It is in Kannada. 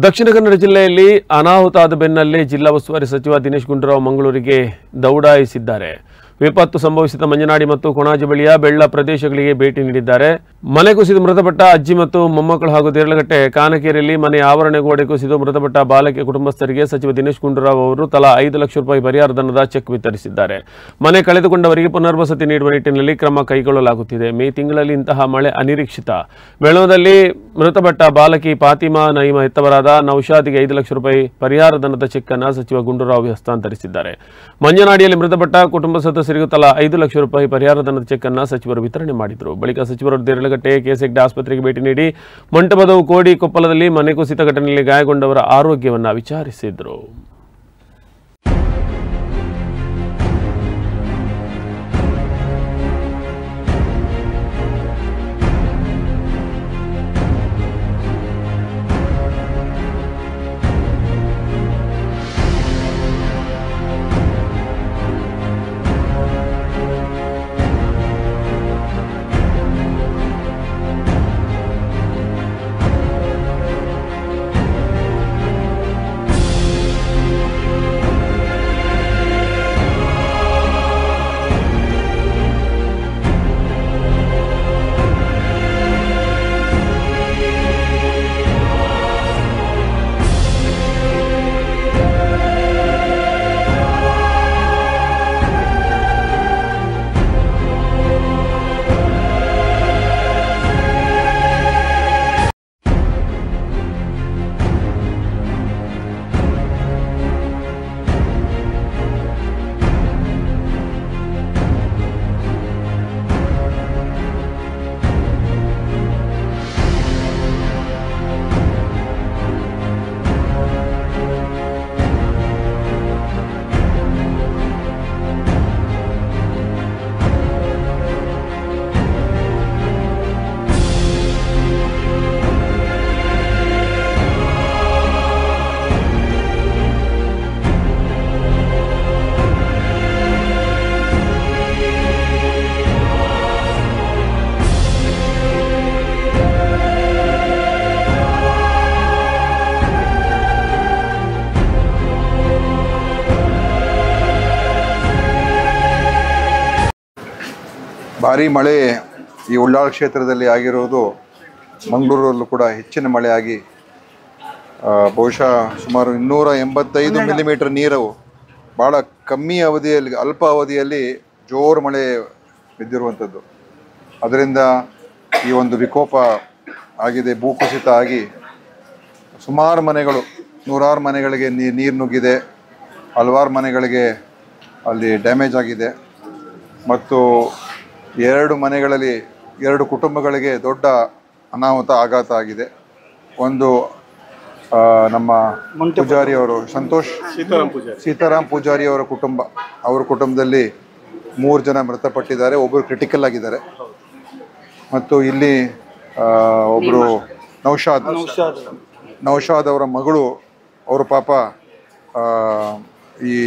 ದಕ್ಷಿಣ ಕನ್ನಡ ಜಿಲ್ಲೆಯಲ್ಲಿ ಅನಾಹುತ ಆದ ಬೆನ್ನಲ್ಲೇ ಜಿಲ್ಲಾ ಉಸ್ತುವಾರಿ ಸಚಿವ ದಿನೇಶ್ ಗುಂಡೂರಾವ್ ಮಂಗಳೂರಿಗೆ ದೌಡಾಯಿಸಿದ್ದಾರೆ. ವಿಪತ್ತು ಸಂಭವಿಸಿದ ಮಂಜನಾಡಿ ಮತ್ತು ಕೊಣಾಜೆ ಬಳಿಯ ಬೆಳ್ಳ ಪ್ರದೇಶಗಳಿಗೆ ಭೇಟಿ ನೀಡಿದ್ದಾರೆ. ಮನೆ ಕುಸಿದು ಮೃತಪಟ್ಟ ಅಜ್ಜಿ ಮತ್ತು ಮೊಮ್ಮಕ್ಕಳು ಹಾಗೂ ದೇರಳಗಟ್ಟೆ ಕಾನಕೆರೆಯಲ್ಲಿ ಮನೆ ಆವರಣ ಗೋಡೆ ಕುಸಿದು ಮೃತಪಟ್ಟ ಬಾಲಕಿಯ ಕುಟುಂಬಸ್ಥರಿಗೆ ಸಚಿವ ದಿನೇಶ್ ಗುಂಡೂರಾವ್ ಅವರು ತಲಾ 5 ಲಕ್ಷ ರೂಪಾಯಿ ಪರಿಹಾರ ಧನದ ಚೆಕ್ ವಿತರಿಸಿದ್ದಾರೆ. ಮನೆ ಕಳೆದುಕೊಂಡವರಿಗೆ ಪುನರ್ವಸತಿ ನೀಡುವ ನಿಟ್ಟಿನಲ್ಲಿ ಕ್ರಮ ಕೈಗೊಳ್ಳಲಾಗುತ್ತಿದೆ. ಮೇ ತಿಂಗಳಲ್ಲಿ ಇಂತಹ ಮಳೆ ಅನಿರೀಕ್ಷಿತ. ಬೆಳವದಲ್ಲಿ ಮೃತಪಟ್ಟ ಬಾಲಕಿ ಫಾತಿಮಾ ನೈಮ ಹೆತ್ತವರಾದ ನೌಶಾದ್ಗೆ 5 ಲಕ್ಷ ರೂಪಾಯಿ ಪರಿಹಾರ ಧನದ ಚೆಕ್ ಅನ್ನು ಸಚಿವ ಗುಂಡೂರಾವ್ ಹಸ್ತಾಂತರಿಸಿದ್ದಾರೆ. ಮಂಜನಾಡಿಯಲ್ಲಿ ಮೃತಪಟ್ಟ ಕುಟುಂಬ ಸದಸ್ಯರಿಗೂ ತಲಾ 5 ಲಕ್ಷ ರೂಪಾಯಿ ಪರಿಹಾರ ಧನದ ಚೆಕ್ ಅನ್ನು ಸಚಿವರು ವಿತರಣೆ ಮಾಡಿದರು. ಬಳಿಕ ಸಚಿವರು ದೇರಳಗಟ್ಟೆ ಕೆಎಸ್ಎಗ್ಡೆ ಆಸ್ಪತ್ರೆಗೆ ಭೇಟಿ ನೀಡಿ ಮಂಟಪದವು ಕೋಡಿ ಕೊಪ್ಪಲದಲ್ಲಿ ಮನೆ ಕುಸಿತ ಘಟನೆಯಲ್ಲಿ ಗಾಯಗೊಂಡವರ ಆರೋಗ್ಯವನ್ನು ವಿಚಾರಿಸಿದರು. ಭಾರೀ ಮಳೆ ಈ ಉಳ್ಳಾಳ ಕ್ಷೇತ್ರದಲ್ಲಿ ಆಗಿರುವುದು, ಮಂಗಳೂರಲ್ಲೂ ಕೂಡ ಹೆಚ್ಚಿನ ಮಳೆಯಾಗಿ ಬಹುಶಃ ಸುಮಾರು 285 ಮಿಲಿಮೀಟರ್ ನೀರು ಭಾಳ ಕಮ್ಮಿ ಅವಧಿಯಲ್ಲಿ, ಅಲ್ಪ ಅವಧಿಯಲ್ಲಿ ಜೋರು ಮಳೆ ಬಿದ್ದಿರುವಂಥದ್ದು. ಅದರಿಂದ ಈ ಒಂದು ವಿಕೋಪ ಆಗಿದೆ, ಭೂಕುಸಿತ ಆಗಿ ಸುಮಾರು ಮನೆಗಳು, ನೂರಾರು ಮನೆಗಳಿಗೆ ನೀರು ನುಗ್ಗಿದೆ, ಹಲವಾರು ಮನೆಗಳಿಗೆ ಅಲ್ಲಿ ಡ್ಯಾಮೇಜ್ ಆಗಿದೆ ಮತ್ತು 2 ಮನೆಗಳಲ್ಲಿ 2 ಕುಟುಂಬಗಳಿಗೆ ದೊಡ್ಡ ಅನಾಹುತ ಆಘಾತ ಆಗಿದೆ. ಒಂದು ನಮ್ಮ ಪೂಜಾರಿಯವರು ಸೀತಾರಾಮ್ ಪೂಜಾರಿಯವರ ಕುಟುಂಬ, ಅವರ ಕುಟುಂಬದಲ್ಲಿ 3 ಜನ ಮೃತಪಟ್ಟಿದ್ದಾರೆ, ಒಬ್ಬರು ಕ್ರಿಟಿಕಲ್ ಆಗಿದ್ದಾರೆ. ಮತ್ತು ಇಲ್ಲಿ ಒಬ್ಬರು ನೌಶಾದ್ ಅವರ ಮಗಳು, ಅವರು ಪಾಪ ಈ